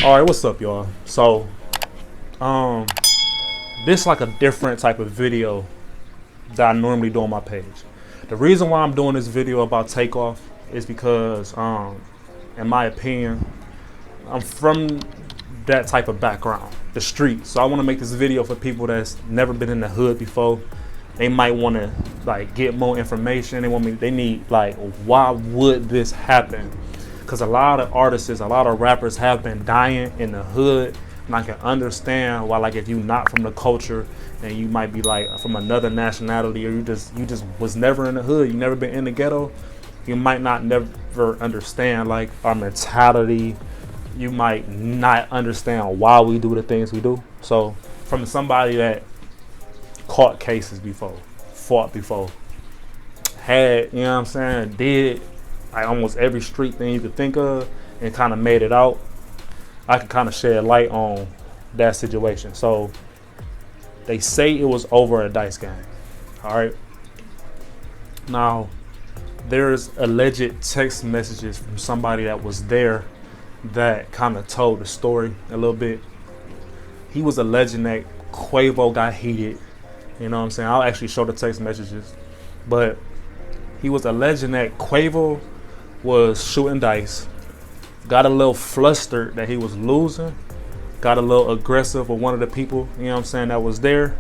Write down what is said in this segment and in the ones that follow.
All right, what's up, y'all? So, this like a different type of video that I normally do on my page. The reason why I'm doing this video about Takeoff is because, in my opinion, I'm from that type of background, the street. So I want to make this video for people that's never been in the hood before. They might want to like get more information. They need like, why would this happen? Because a lot of artists, a lot of rappers have been dying in the hood. And I can understand why, like, if you're not from the culture and you might be like from another nationality, or you just was never in the hood, you never been in the ghetto, you might not never understand like our mentality. You might not understand why we do the things we do. So from somebody that caught cases before, fought before, had, you know what I'm saying, did like almost every street thing you could think of and kind of made it out, I can kind of shed light on that situation. So they say it was over a dice game. All right. Now there's alleged text messages from somebody that was there that kind of told the story a little bit. He was alleging that Quavo got heated. You know what I'm saying? I'll actually show the text messages. But he was alleging that Quavo was shooting dice, got a little flustered that he was losing, got a little aggressive with one of the people, you know what I'm saying, that was there.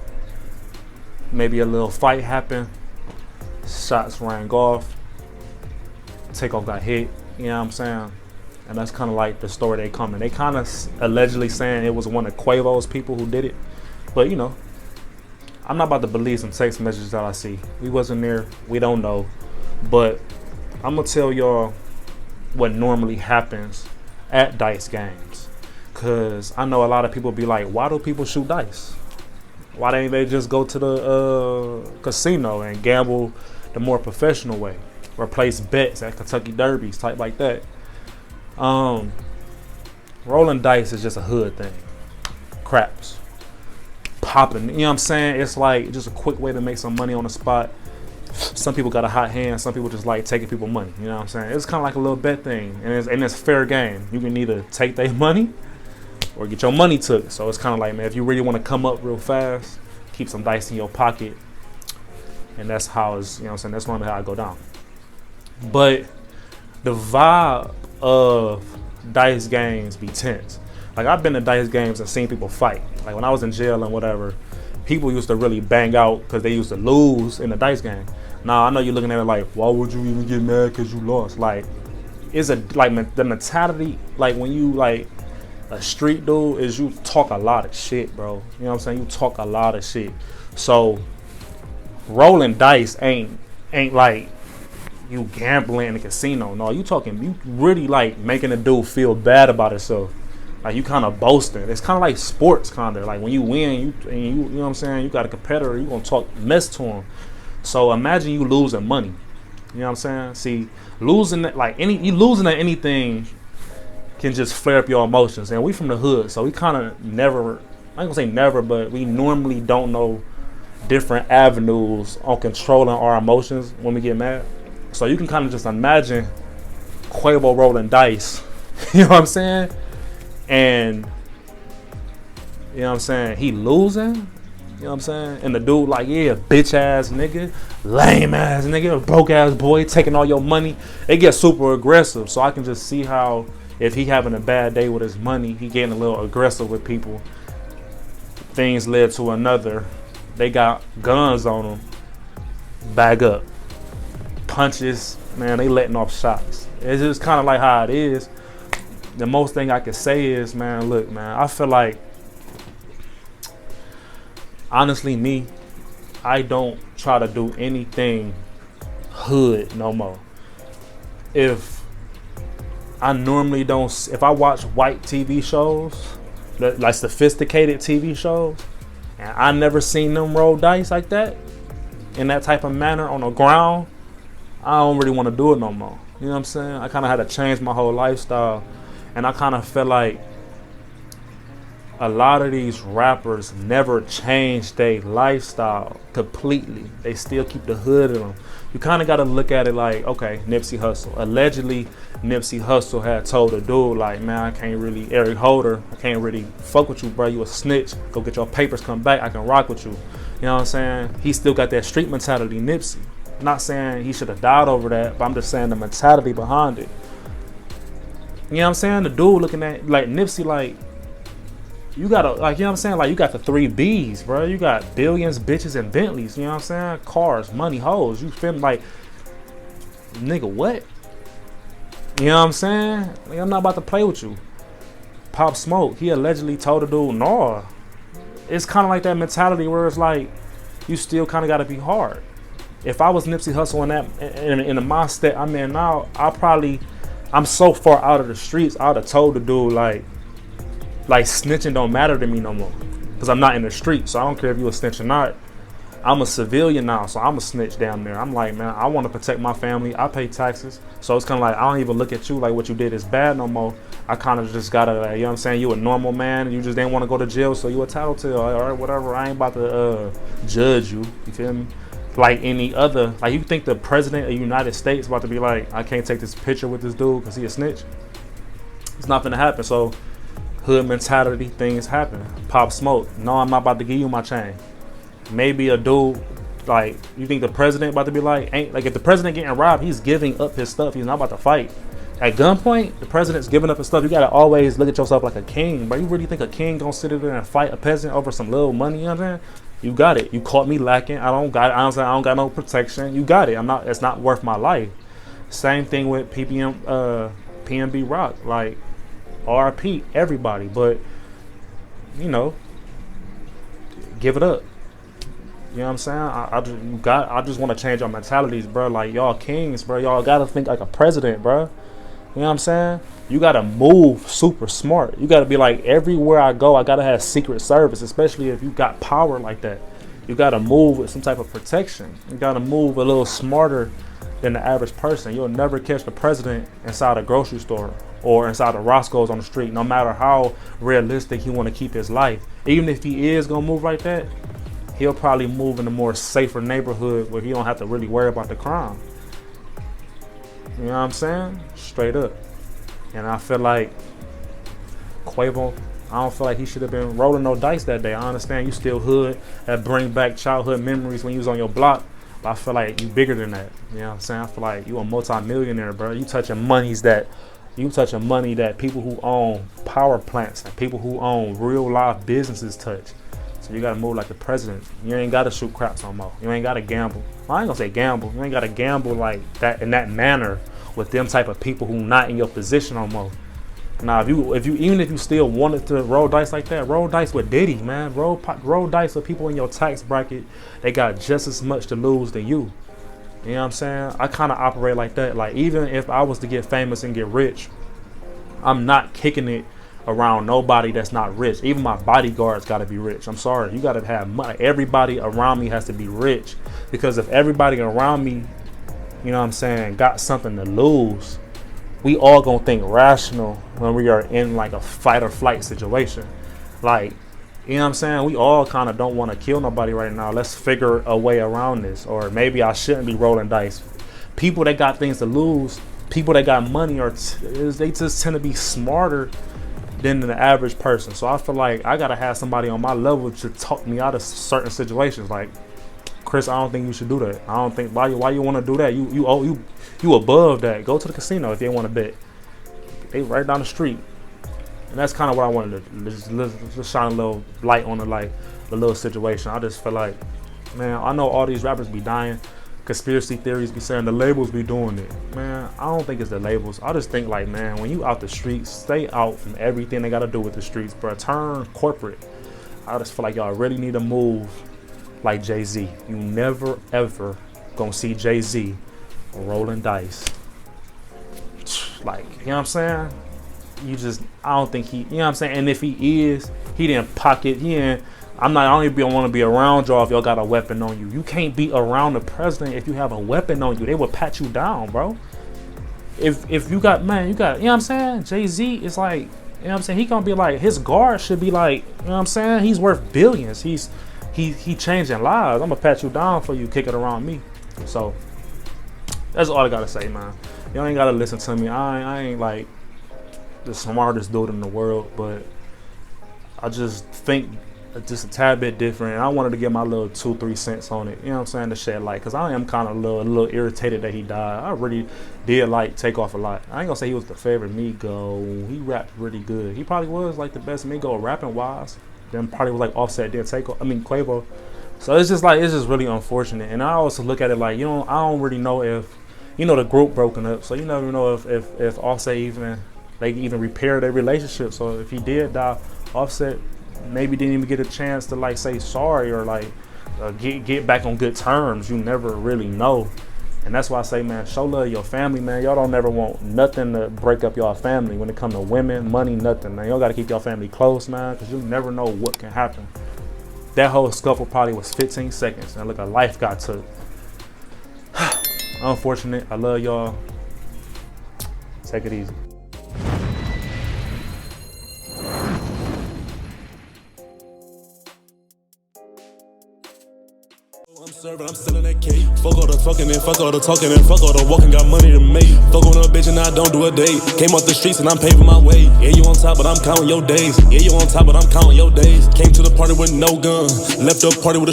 Maybe a little fight happened. Shots rang off. Takeoff got hit, you know what I'm saying? And that's kind of like the story they come in. They kind of allegedly saying it was one of Quavo's people who did it. But, you know, I'm not about to believe some text messages that I see. We wasn't there. We don't know. But I'm going to tell y'all what normally happens at dice games. Because I know a lot of people be like, why do people shoot dice? Why didn't they just go to the casino and gamble the more professional way? Or place bets at Kentucky Derbies, type like that. Rolling dice is just a hood thing. Craps. Popping, you know what I'm saying? It's like just a quick way to make some money on the spot. Some people got a hot hand. Some people just like taking people money. You know what I'm saying? It's kind of like a little bet thing. And it's fair game. You can either take their money or get your money took. So it's kind of like, man, if you really want to come up real fast, keep some dice in your pocket. And that's how it's, you know what I'm saying? That's normally how I go down. But the vibe of dice games be tense. Like, I've been to dice games and seen people fight. Like, when I was in jail and whatever, people used to really bang out because they used to lose in the dice game. Now, I know you're looking at it like, why would you even get mad because you lost? Like, it's the mentality, like, when you, like, a street dude, is you talk a lot of shit, bro. You know what I'm saying? You talk a lot of shit. So, rolling dice ain't like you gambling in a casino. No, you really, like, making a dude feel bad about himself. Like, you kind of boasting. It's kind of like sports, kind of. Like, when you win, you know what I'm saying, you got a competitor, you going to talk mess to him. So, imagine you losing money. You know what I'm saying? See, losing at anything can just flare up your emotions. And we from the hood, so we kind of never, I ain't going to say never, but we normally don't know different avenues on controlling our emotions when we get mad. So, you can kind of just imagine Quavo rolling dice. You know what I'm saying? And, you know what I'm saying, he losing, you know what I'm saying, and the dude like, yeah, bitch ass nigga, lame ass nigga, broke ass boy, taking all your money. It gets super aggressive. So I can just see how, if he having a bad day with his money, he getting a little aggressive with people. Things led to another. They got guns on them. Bag up. Punches, man, they letting off shots. It's just kind of like how it is. The most thing I can say is, man, look, man, I feel like, honestly, me, I don't try to do anything hood no more. If I watch white TV shows, like sophisticated TV shows, and I never seen them roll dice like that, in that type of manner on the ground, I don't really want to do it no more. You know what I'm saying? I kind of had to change my whole lifestyle. And I kind of felt like a lot of these rappers never change their lifestyle completely. They still keep the hood in them. You kind of got to look at it like, okay, Nipsey Hussle. Allegedly, Nipsey Hussle had told a dude, like, man, I can't really, Eric Holder, I can't really fuck with you, bro. You a snitch. Go get your papers, come back. I can rock with you. You know what I'm saying? He still got that street mentality, Nipsey. I'm not saying he should have died over that, but I'm just saying the mentality behind it. You know what I'm saying? The dude looking at, like, Nipsey, like, you gotta, like, you know what I'm saying? Like, you got the 3 B's, bro. You got billions, bitches, and Bentleys. You know what I'm saying? Cars, money, hoes. You feel like, nigga, what? You know what I'm saying? Like, I'm not about to play with you. Pop Smoke, he allegedly told the dude, nah. It's kind of like that mentality where it's like, you still kind of got to be hard. If I was Nipsey Hussle in that, in the mindset I'm in now, I'm so far out of the streets, I would have told the dude, like snitching don't matter to me no more, because I'm not in the street. So I don't care if you a snitch or not. I'm a civilian now, so I'm a snitch down there. I'm like, man, I want to protect my family. I pay taxes, so it's kind of like I don't even look at you like what you did is bad no more. I kind of just gotta, like, you know what I'm saying? You a normal man, you just didn't want to go to jail, so you a tattletale, all right, whatever. I ain't about to judge you. You feel me? Like any other, like, you think the president of the United States about to be like, I can't take this picture with this dude because he a snitch? It's not gonna happen. So hood mentality, things happen. Pop Smoke, no, I'm not about to give you my chain. Maybe a dude, like, you think the president about to be like, ain't, like, if the president getting robbed, he's giving up his stuff. He's not about to fight. At gunpoint, the president's giving up his stuff. You gotta always look at yourself like a king. But you really think a king gonna sit there and fight a peasant over some little money? You know what I'm saying? You got it. You caught me lacking. I don't got no protection. You got it. It's not worth my life. Same thing with PNB Rock. Like, RP everybody, but you know, give it up. You know what I'm saying? I just want to change our mentalities, bro. Like, y'all kings, bro. Y'all gotta think like a president, bro. You know what I'm saying? You gotta move super smart. You gotta be like, everywhere I go, I gotta have Secret Service, especially if you got power like that. You gotta move with some type of protection. You gotta move a little smarter than the average person. You'll never catch the president inside a grocery store or inside the Roscoe's on the street, no matter how realistic he want to keep his life. Even if he is gonna move like that, he'll probably move in a more safer neighborhood where he don't have to really worry about the crime. You know what I'm saying? Straight up. And I feel like Quavo, I don't feel like he should have been rolling no dice that day. I understand you still hood, that bring back childhood memories when you was on your block. But I feel like you bigger than that. You know what I'm saying? I feel like you a multi-millionaire, bro. You touching money that people who own power plants and people who own real life businesses touch. So you gotta move like the president. You ain't gotta shoot craps no more. You ain't gotta gamble. Well, I ain't gonna say gamble. You ain't gotta gamble like that in that manner with them type of people who not in your position no more. Now, if you even if you still wanted to roll dice like that, roll dice with Diddy, man. Roll dice with people in your tax bracket. They got just as much to lose than you. You know what I'm saying? I kind of operate like that. Like, even if I was to get famous and get rich, I'm not kicking it around nobody that's not rich. Even my bodyguards got to be rich. I'm sorry. You got to have money. Everybody around me has to be rich, because if everybody around me, you know what I'm saying, got something to lose, we all gonna think rational when we are in like a fight or flight situation. Like, you know what I'm saying? We all kind of don't want to kill nobody right now. Let's figure a way around this. Or maybe I shouldn't be rolling dice. People that got things to lose, people that got money, they just tend to be smarter than the average person. So I feel like I gotta have somebody on my level to talk me out of certain situations. Like, Chris, I don't think you should do that. I don't think why you want to do that. You above that. Go to the casino if you want to bet. They right down the street. And that's kind of what I wanted to just shine a little light on the little situation. I just feel like, man, I know all these rappers be dying. Conspiracy theories be saying the labels be doing it. Man, I don't think it's the labels. I just think, like, man, when you out the streets, stay out from everything they got to do with the streets, bro. Turn corporate. I just feel like y'all really need to move like Jay-Z. You never, ever gonna see Jay-Z rolling dice. Like, you know what I'm saying? I don't think he, you know what I'm saying? And if he is, he didn't pocket, I don't even want to be around y'all if y'all got a weapon on you. You can't be around the president if you have a weapon on you. They will pat you down, bro. If you got, man, you know what I'm saying? Jay-Z is like, you know You know what I'm saying? He gonna be like, his guard should be like, you know what I'm saying? He's worth billions. He changing lives. I'm gonna pat you down for you kick it around me. So that's all I gotta say, man. Y'all ain't gotta listen to me. I ain't like the smartest dude in the world, but I just think just a tad bit different. I wanted to get my little 2-3 cents on it. You know what I'm saying? To shed light, cause I am kind of a little irritated that he died. I really did like Takeoff a lot. I ain't gonna say he was the favorite Migo. He rapped really good. He probably was like the best Migo rapping wise. Then probably was like Offset, then Takeoff. I mean Quavo. So it's just really unfortunate. And I also look at it like, I don't really know if, the group broken up. So you never know if Offset they even repair their relationship. So if he did die, Offset maybe didn't even get a chance to like say sorry or like get back on good terms. You never really know. And that's why I say, man, show love to your family, man. Y'all don't never want nothing to break up your family when it comes to women, money, nothing, man. Y'all got to keep your family close, man, because you never know what can happen. That whole scuffle probably was 15 seconds, and look, a life got took. Unfortunate. I love y'all. Take it easy. I'm serving, I'm selling that cake. Fuck all the talking and fuck all the talking and fuck all the walking, got money to make. Fuck on a bitch and I don't do a date. Came off the streets and I'm paving my way. Yeah, you on top, but I'm counting your days. Yeah, you on top, but I'm counting your days. Came to the party with no gun. Left the party with a